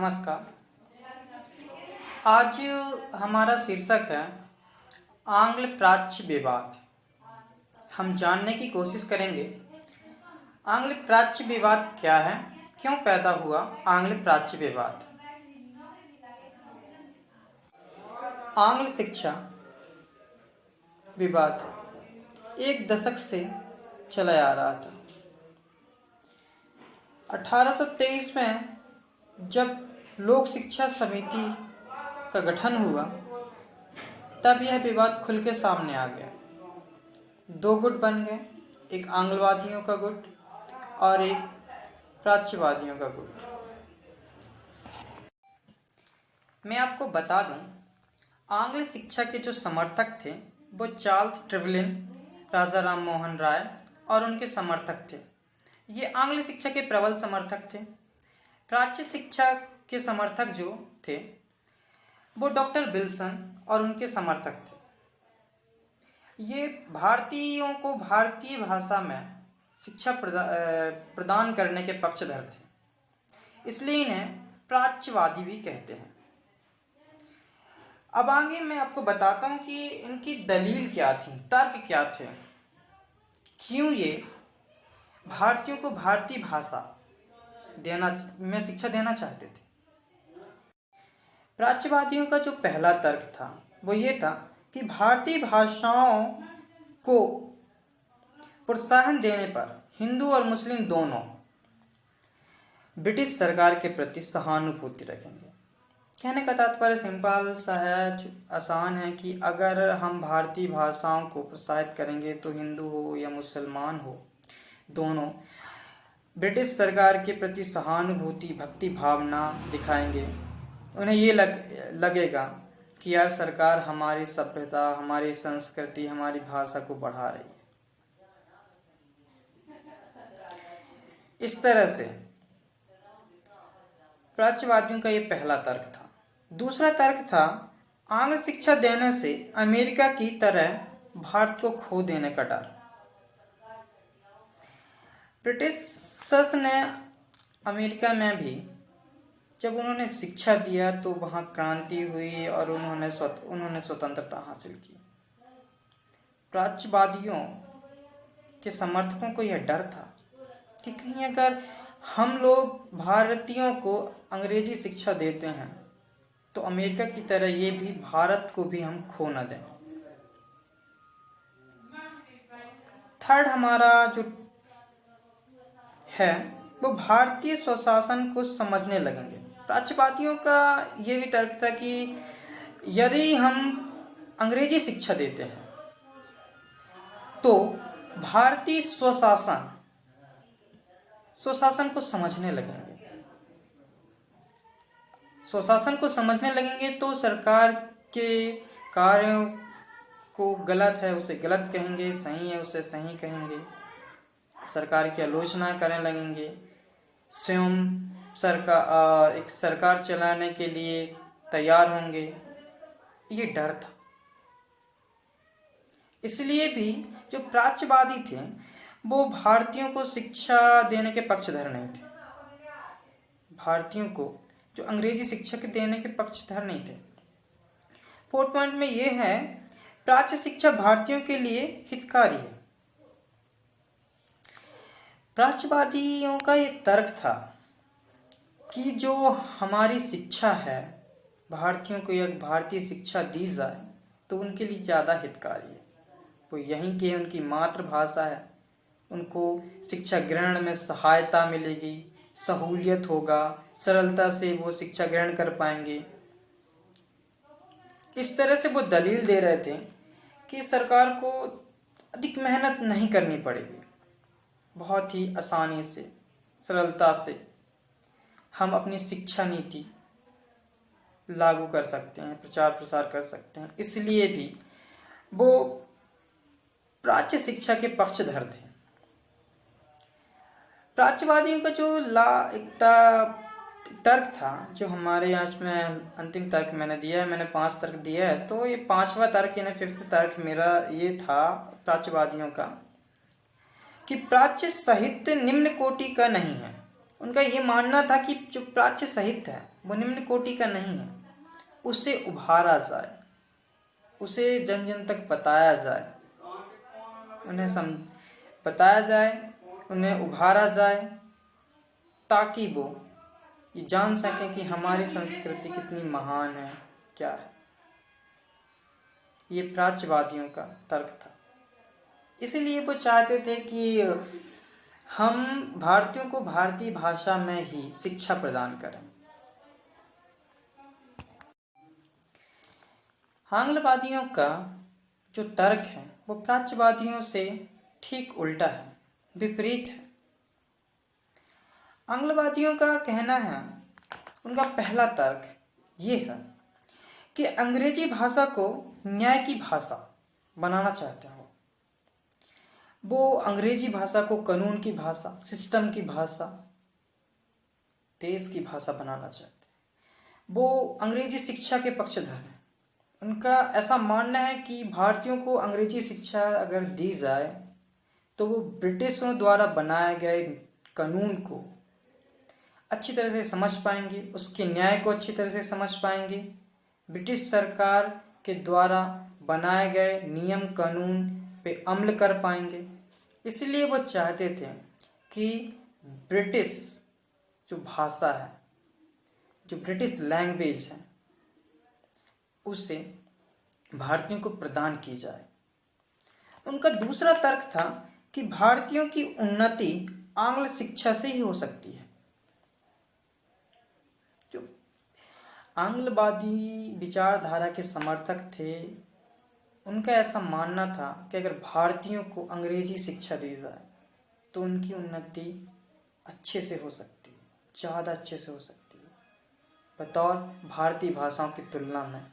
नमस्कार। आज हमारा शीर्षक है आंग्ल प्राच्य विवाद। हम जानने की कोशिश करेंगे आंग्ल प्राच्य विवाद क्या है, क्यों पैदा हुआ आंग्ल प्राच्य विवाद। आंग्ल शिक्षा विवाद एक दशक से चला आ रहा था। 1823 में जब लोक शिक्षा समिति का गठन हुआ तब यह विवाद खुल के सामने आ गया। दो गुट बन गए, एक आंग्लवादियों का गुट और एक प्राच्यवादियों का गुट। मैं आपको बता दूं, आंग्ल शिक्षा के जो समर्थक थे वो चार्ल्स ट्रेवलिन, राजा राम मोहन राय और उनके समर्थक थे। ये आंग्ल शिक्षा के प्रबल समर्थक थे। प्राच्य शिक्षा के समर्थक जो थे वो डॉक्टर विल्सन और उनके समर्थक थे। ये भारतीयों को भारतीय भाषा में शिक्षा प्रदान करने के पक्षधर थे, इसलिए इन्हें प्राच्यवादी भी कहते हैं। अब आगे मैं आपको बताता हूं कि इनकी दलील क्या थी, तर्क क्या थे, क्यों ये भारतीयों को भारतीय भाषा में शिक्षा देना चाहते थे। प्राच्यवादियों का जो पहला तर्क था वो ये था कि भारतीय भाषाओं को प्रोत्साहन देने पर हिंदू और मुस्लिम दोनों ब्रिटिश सरकार के प्रति सहानुभूति रखेंगे। कहने का तात्पर्य सिंपल सहज आसान है कि अगर हम भारतीय भाषाओं को प्रोत्साहित करेंगे तो हिंदू हो या मुसलमान हो, दोनों ब्रिटिश सरकार के प्रति सहानुभूति भक्ति भावना दिखाएंगे। उन्हें ये लगेगा कि यार सरकार हमारी सभ्यता, हमारी संस्कृति, हमारी भाषा को बढ़ा रही है। इस तरह से प्राच्यवादियों का ये पहला तर्क था। दूसरा तर्क था आंग्ल शिक्षा देने से अमेरिका की तरह भारत को खो देने का डर। ब्रिटिश ने अमेरिका में भी जब उन्होंने शिक्षा दिया तो वहां क्रांति हुई और उन्होंने स्वतंत्रता हासिल की। प्राच्यवादियों के समर्थकों को यह डर था कि कहीं अगर हम लोग भारतीयों को अंग्रेजी शिक्षा देते हैं तो अमेरिका की तरह ये भी भारत को भी हम खो न दें। थर्ड हमारा जो है वो भारतीय स्वशासन को समझने लगेंगे। प्राच्यवादियों का ये भी तर्क था कि यदि हम अंग्रेजी शिक्षा देते हैं तो भारतीय स्वशासन को समझने लगेंगे। स्वशासन को समझने लगेंगे तो सरकार के कार्यों को गलत है उसे गलत कहेंगे, सही है उसे सही कहेंगे, सरकार की आलोचना करने लगेंगे, स्वयं एक सरकार चलाने के लिए तैयार होंगे। ये डर था। इसलिए भी जो प्राच्यवादी थे वो भारतीयों को शिक्षा देने के पक्षधर नहीं थे। भारतीयों को जो अंग्रेजी शिक्षा देने के पक्षधर नहीं थे। फोर्थ पॉइंट में ये है प्राच्य शिक्षा भारतीयों के लिए हितकारी है। प्राच्यवादियों का ये तर्क था कि जो हमारी शिक्षा है, भारतीयों को एक भारतीय शिक्षा दी जाए तो उनके लिए ज़्यादा हितकारी है। वो यहीं के उनकी मातृभाषा है, उनको शिक्षा ग्रहण में सहायता मिलेगी, सहूलियत होगा, सरलता से वो शिक्षा ग्रहण कर पाएंगे। इस तरह से वो दलील दे रहे थे कि सरकार को अधिक मेहनत नहीं करनी पड़ेगी, बहुत ही आसानी से सरलता से हम अपनी शिक्षा नीति लागू कर सकते हैं, प्रचार प्रसार कर सकते हैं। इसलिए भी वो प्राच्य शिक्षा के पक्षधर थे। प्राच्यवादियों का जो तर्क था जो हमारे यहाँ इसमें अंतिम तर्क मैंने दिया है, मैंने 5 तर्क दिया है, तो ये 5वां तर्क यानी 5th तर्क मेरा ये था प्राच्यवादियों का कि प्राच्य साहित्य निम्न कोटि का नहीं है। उनका ये मानना था कि जो प्राच्य साहित्य है वो निम्न कोटि का नहीं है, उसे उभारा जाए, उसे जन जन तक बताया जाए, उन्हें बताया जाए, उन्हें उभारा जाए, ताकि वो ये जान सके कि हमारी संस्कृति कितनी महान है, क्या है। ये प्राच्यवादियों का तर्क था। इसीलिए वो चाहते थे कि हम भारतीयों को भारतीय भाषा में ही शिक्षा प्रदान करें। आंग्लवादियों का जो तर्क है वो प्राच्यवादियों से ठीक उल्टा है, विपरीत है। आंग्लवादियों का कहना है, उनका पहला तर्क ये है कि अंग्रेजी भाषा को न्याय की भाषा बनाना चाहते हैं। वो अंग्रेजी भाषा को कानून की भाषा, सिस्टम की भाषा, देश की भाषा बनाना चाहते हैं। वो अंग्रेजी शिक्षा के पक्षधर हैं। उनका ऐसा मानना है कि भारतीयों को अंग्रेजी शिक्षा अगर दी जाए तो वो ब्रिटिशों द्वारा बनाए गए कानून को अच्छी तरह से समझ पाएंगे, उसके न्याय को अच्छी तरह से समझ पाएंगे, ब्रिटिश सरकार के द्वारा बनाए गए नियम कानून पे अमल कर पाएंगे। इसलिए वो चाहते थे कि ब्रिटिश जो भाषा है, जो ब्रिटिश लैंग्वेज है, उसे भारतीयों को प्रदान की जाए। उनका दूसरा तर्क था कि भारतीयों की उन्नति आंग्ल शिक्षा से ही हो सकती है। जो आंग्लवादी विचारधारा के समर्थक थे, उनका ऐसा मानना था कि अगर भारतीयों को अंग्रेजी शिक्षा दी जाए तो उनकी उन्नति अच्छे से हो सकती है, ज़्यादा अच्छे से हो सकती है। बतौर भारतीय भाषाओं की तुलना में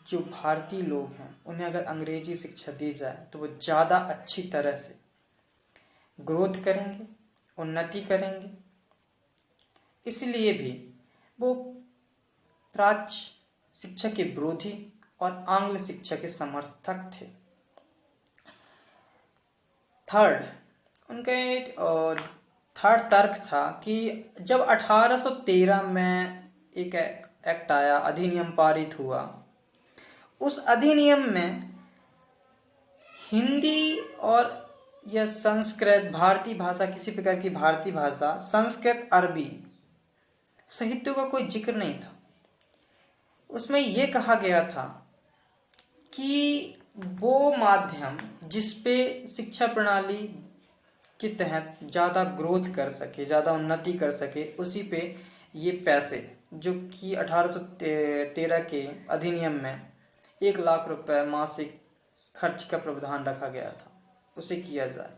जो भारतीय लोग हैं उन्हें अगर अंग्रेजी शिक्षा दी जाए तो वो ज़्यादा अच्छी तरह से ग्रोथ करेंगे, उन्नति करेंगे। इसलिए भी वो प्राच्य शिक्षा के विरोधी और आंग्ल शिक्षा के समर्थक थे। थर्ड तर्क था कि जब 1813 में एक एक्ट आया, अधिनियम पारित हुआ, उस अधिनियम में हिंदी और या संस्कृत, भारतीय भाषा, किसी प्रकार की भारतीय भाषा, संस्कृत, अरबी साहित्य का कोई जिक्र नहीं था। उसमें यह कहा गया था कि वो माध्यम जिसपे शिक्षा प्रणाली के तहत ज़्यादा ग्रोथ कर सके, ज़्यादा उन्नति कर सके, उसी पे ये पैसे, जो कि 1813 के अधिनियम में 1 लाख रुपए मासिक खर्च का प्रावधान रखा गया था, उसे किया जाए।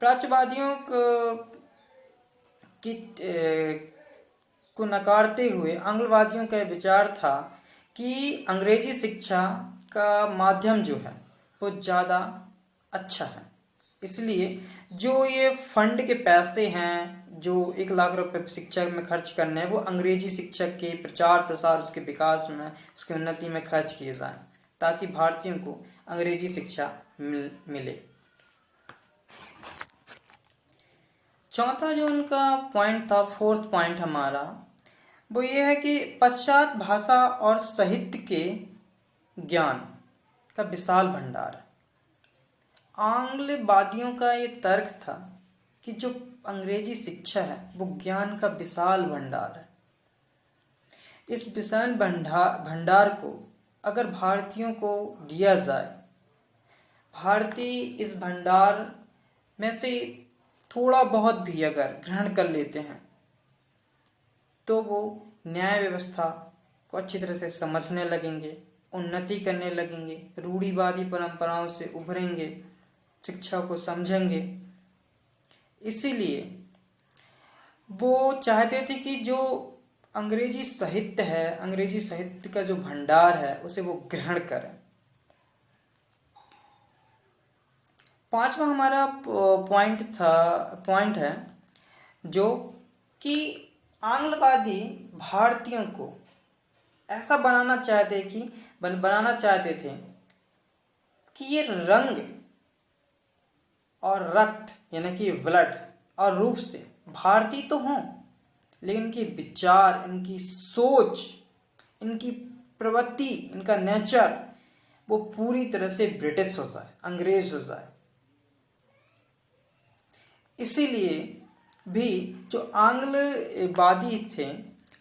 प्राच्यवादियों को नकारते हुए आंग्लवादियों का विचार था कि अंग्रेजी शिक्षा का माध्यम जो है वो ज़्यादा अच्छा है। इसलिए जो ये फंड के पैसे हैं, जो 1 लाख रुपए शिक्षा में खर्च करने हैं, वो अंग्रेजी शिक्षा के प्रचार प्रसार, उसके विकास में, उसकी उन्नति में खर्च किए जाएं, ताकि भारतीयों को अंग्रेजी शिक्षा मिले। चौथा जो उनका पॉइंट था, फोर्थ पॉइंट हमारा, वो ये है कि पश्चात भाषा और साहित्य के ज्ञान का विशाल भंडार है। आंग्लवादियों का ये तर्क था कि जो अंग्रेजी शिक्षा है वो ज्ञान का विशाल भंडार है। इस विशाल भंडार को अगर भारतीयों को दिया जाए, भारतीय इस भंडार में से थोड़ा बहुत भी अगर ग्रहण कर लेते हैं तो वो न्याय व्यवस्था को अच्छी तरह से समझने लगेंगे, उन्नति करने लगेंगे, रूढ़िवादी परंपराओं से उभरेंगे, शिक्षा को समझेंगे। इसीलिए वो चाहते थे कि जो अंग्रेजी साहित्य है, अंग्रेजी साहित्य का जो भंडार है, उसे वो ग्रहण करें। पांचवा हमारा पॉइंट है जो कि आंग्लवादी भारतीयों को ऐसा बनाना चाहते थे कि ये रंग और रक्त यानी कि ब्लड और रूप से भारतीय तो हों, लेकिन इनके विचार, इनकी सोच, इनकी प्रवृत्ति, इनका नेचर वो पूरी तरह से ब्रिटिश हो जाए, अंग्रेज हो जाए। इसीलिए भी जो आंग्लवादी थे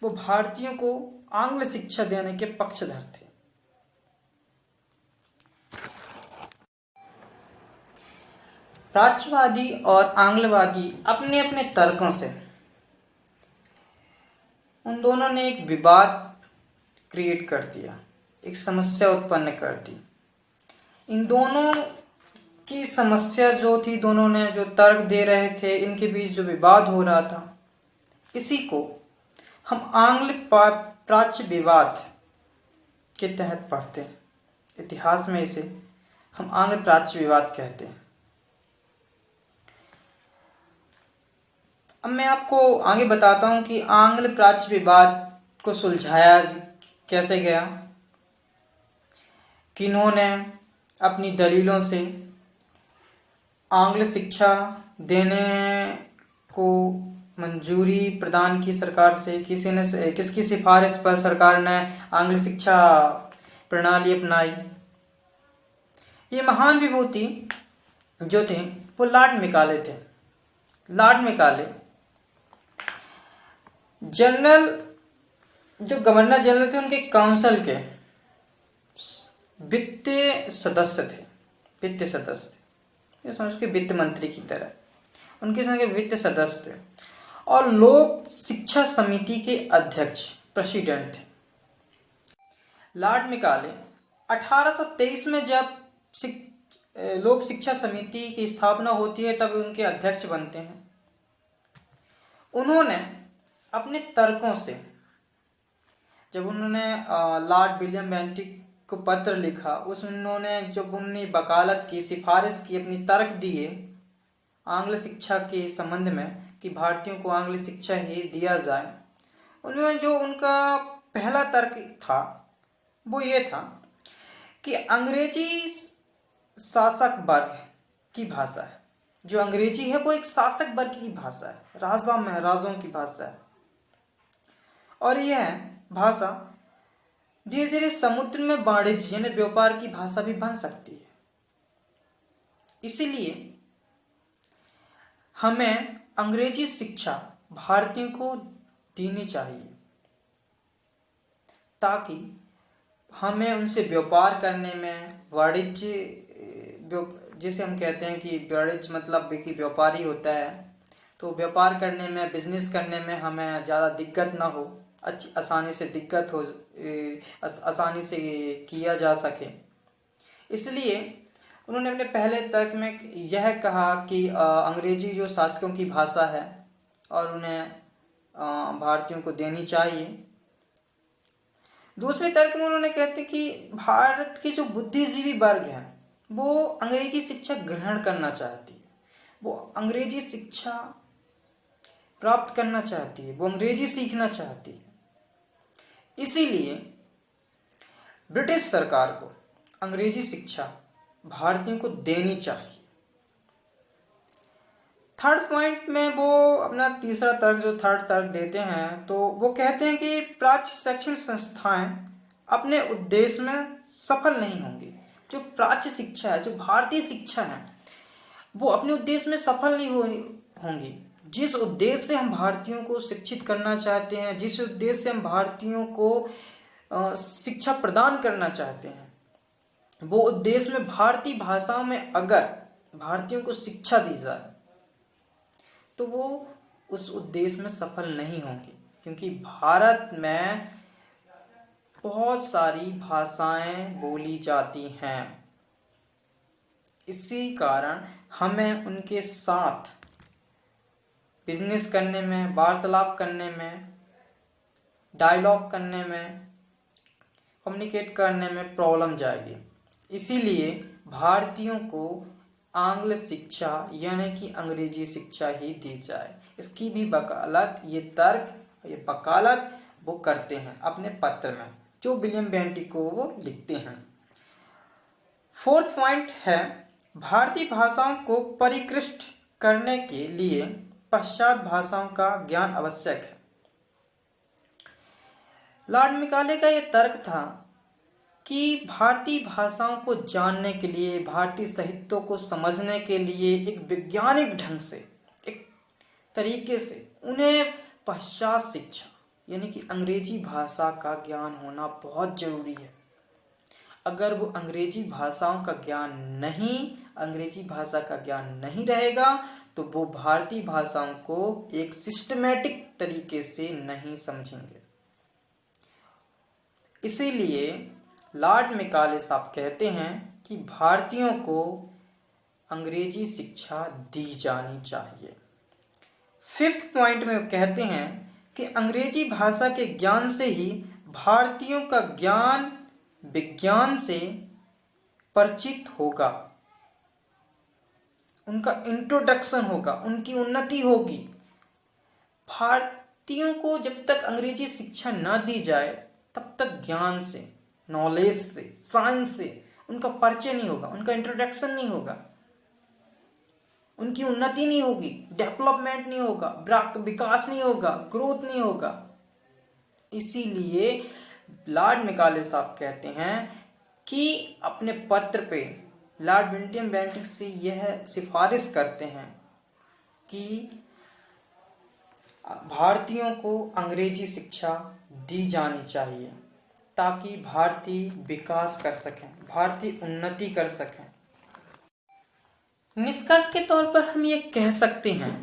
वो भारतीयों को आंग्ल शिक्षा देने के पक्षधर थे। प्राच्यवादी और आंग्लवादी अपने अपने तर्कों से उन दोनों ने एक विवाद क्रिएट कर दिया, एक समस्या उत्पन्न कर दी। इन दोनों की समस्या जो थी, दोनों ने जो तर्क दे रहे थे, इनके बीच जो विवाद हो रहा था, इसी को हम आंग्ल प्राच्य विवाद के तहत पढ़ते हैं। इतिहास में इसे हम आंग्ल प्राच्य विवाद कहते हैं। अब मैं आपको आगे बताता हूं कि आंग्ल प्राच्य विवाद को सुलझाया कैसे गया, किन्होंने अपनी दलीलों से आंग्ल शिक्षा देने को मंजूरी प्रदान की सरकार से, किसकी सिफारिश पर सरकार ने आंग्ल शिक्षा प्रणाली अपनाई। ये महान विभूति जो थे वो लॉर्ड मैकाले थे। लॉर्ड मैकाले जनरल, जो गवर्नर जनरल थे, उनके काउंसिल के वित्तीय सदस्य थे। वित्तीय सदस्य थे, ये समझ के वित्त मंत्री की तरह उनके संग वित्त सदस्य थे और लोक शिक्षा समिति के अध्यक्ष, प्रेसिडेंट थे। लॉर्ड मैकाले 1823 में जब लोक शिक्षा समिति की स्थापना होती है तब उनके अध्यक्ष बनते हैं। उन्होंने अपने तर्कों से, जब उन्होंने लॉर्ड विलियम बेंटिक को पत्र लिखा, उसमें उन्होंने जब उन्होंने वकालत की, सिफारिश की, अपनी तर्क दिए आंग्ल शिक्षा के संबंध में कि भारतीयों को आंग्ल शिक्षा ही दिया जाए, उनमें जो उनका पहला तर्क था वो ये था कि अंग्रेजी शासक वर्ग की भाषा है। जो अंग्रेजी है वो एक शासक वर्ग की भाषा है, राजा महाराजाओं की भाषा है, और यह भाषा धीरे धीरे समुद्र में वाणिज्य यानी व्यापार की भाषा भी बन सकती है। इसीलिए हमें अंग्रेजी शिक्षा भारतीयों को देनी चाहिए ताकि हमें उनसे व्यापार करने में, वाणिज्य जिसे हम कहते हैं कि वाणिज्य मतलब कि व्यापारी होता है, तो व्यापार करने में, बिजनेस करने में हमें ज़्यादा दिक्कत ना हो, आसानी से किया जा सके। इसलिए उन्होंने अपने पहले तर्क में यह कहा कि अंग्रेजी जो शासकों की भाषा है और उन्हें भारतीयों को देनी चाहिए। दूसरे तर्क में उन्होंने कहते कि भारत के जो बुद्धिजीवी वर्ग है वो अंग्रेजी शिक्षा ग्रहण करना चाहती है, वो अंग्रेजी शिक्षा प्राप्त करना चाहती है, वो अंग्रेजी सीखना चाहती है। इसीलिए ब्रिटिश सरकार को अंग्रेजी शिक्षा भारतीयों को देनी चाहिए। थर्ड पॉइंट में वो अपना तीसरा तर्क, जो थर्ड तर्क देते हैं, तो वो कहते हैं कि प्राच्य शैक्षणिक संस्थाएं अपने उद्देश्य में सफल नहीं होंगी। जो प्राच्य शिक्षा है, जो भारतीय शिक्षा है, वो अपने उद्देश्य में सफल नहीं होंगी। जिस उद्देश्य से हम भारतीयों को शिक्षित करना चाहते हैं, जिस उद्देश्य से हम भारतीयों को शिक्षा प्रदान करना चाहते हैं, वो उद्देश्य में भारतीय भाषाओं में अगर भारतीयों को शिक्षा दी जाए तो वो उस उद्देश्य में सफल नहीं होंगी, क्योंकि भारत में बहुत सारी भाषाएं बोली जाती हैं। इसी कारण हमें उनके साथ बिजनेस करने में, वार्तालाप करने में, डायलॉग करने में, कम्युनिकेट करने में प्रॉब्लम जाएगी। इसीलिए भारतीयों को आंग्ल शिक्षा यानी कि अंग्रेजी शिक्षा ही दी जाए। इसकी भी वकालत, ये तर्क, ये वकालत वो करते हैं अपने पत्र में, जो विलियम बेंटिक को वो लिखते हैं। फोर्थ पॉइंट है, भारतीय भाषाओं को परिष्कृत करने के लिए पश्चात भाषाओं का ज्ञान आवश्यक है। लॉर्ड मैकाले का यह तर्क था कि भारतीय भाषाओं को जानने के लिए, भारतीय साहित्य को समझने के लिए एक वैज्ञानिक ढंग से, एक तरीके से उन्हें पश्चात शिक्षा यानी कि अंग्रेजी भाषा का ज्ञान होना बहुत जरूरी है। अगर वो अंग्रेजी भाषा का ज्ञान नहीं रहेगा तो वो भारतीय भाषाओं को एक सिस्टमैटिक तरीके से नहीं समझेंगे। इसीलिए लॉर्ड मैकाले साहब कहते हैं कि भारतीयों को अंग्रेजी शिक्षा दी जानी चाहिए। 5th पॉइंट में कहते हैं कि अंग्रेजी भाषा के ज्ञान से ही भारतीयों का ज्ञान विज्ञान से परिचित होगा, उनका इंट्रोडक्शन होगा, उनकी उन्नति होगी। भारतीयों को जब तक अंग्रेजी शिक्षा न दी जाए तब तक ज्ञान से, नॉलेज से, साइंस से उनका परिचय नहीं होगा, उनका इंट्रोडक्शन नहीं होगा, उनकी उन्नति नहीं होगी, डेवलपमेंट नहीं होगा, विकास नहीं होगा, ग्रोथ नहीं होगा। इसीलिए लॉर्ड मैकाले साहब कहते हैं कि अपने पत्र पे लॉर्ड विलियम बेंटिक से यह सिफारिश करते हैं कि भारतीयों को अंग्रेजी शिक्षा दी जानी चाहिए ताकि भारतीय विकास कर सकें, भारतीय उन्नति कर सकें। निष्कर्ष के तौर पर हम ये कह सकते हैं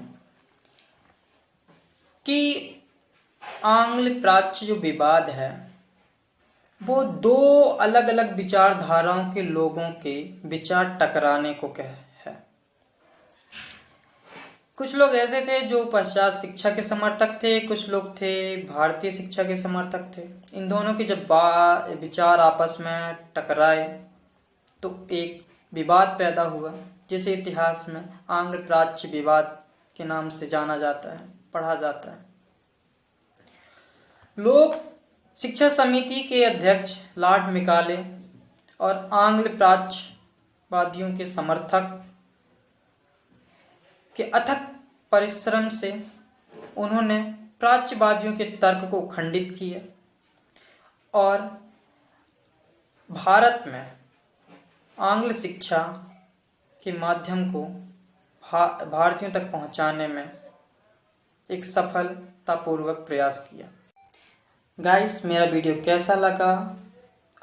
कि आंग्ल प्राच्य जो विवाद है वो दो अलग अलग विचारधाराओं के लोगों के विचार टकराने को है। कुछ लोग ऐसे थे जो पश्चात शिक्षा के समर्थक थे, कुछ लोग थे भारतीय शिक्षा के समर्थक थे। इन दोनों के जब विचार आपस में टकराए तो एक विवाद पैदा हुआ जिसे इतिहास में आंग्ल प्राच्य विवाद के नाम से जाना जाता है, पढ़ा जाता है। लोक शिक्षा समिति के अध्यक्ष लॉर्ड मैकाले और आंग्ल प्राच्यवादियों के समर्थक के अथक परिश्रम से उन्होंने प्राच्यवादियों के तर्क को खंडित किया और भारत में आंग्ल शिक्षा के माध्यम को भारतीयों तक पहुंचाने में एक सफलतापूर्वक प्रयास किया। गाइस, मेरा वीडियो कैसा लगा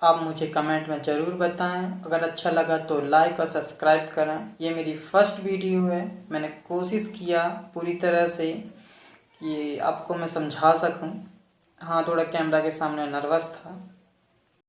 आप मुझे कमेंट में ज़रूर बताएं। अगर अच्छा लगा तो लाइक और सब्सक्राइब करें। ये मेरी फर्स्ट वीडियो है, मैंने कोशिश किया पूरी तरह से कि आपको मैं समझा सकूं। हाँ, थोड़ा कैमरा के सामने नर्वस था।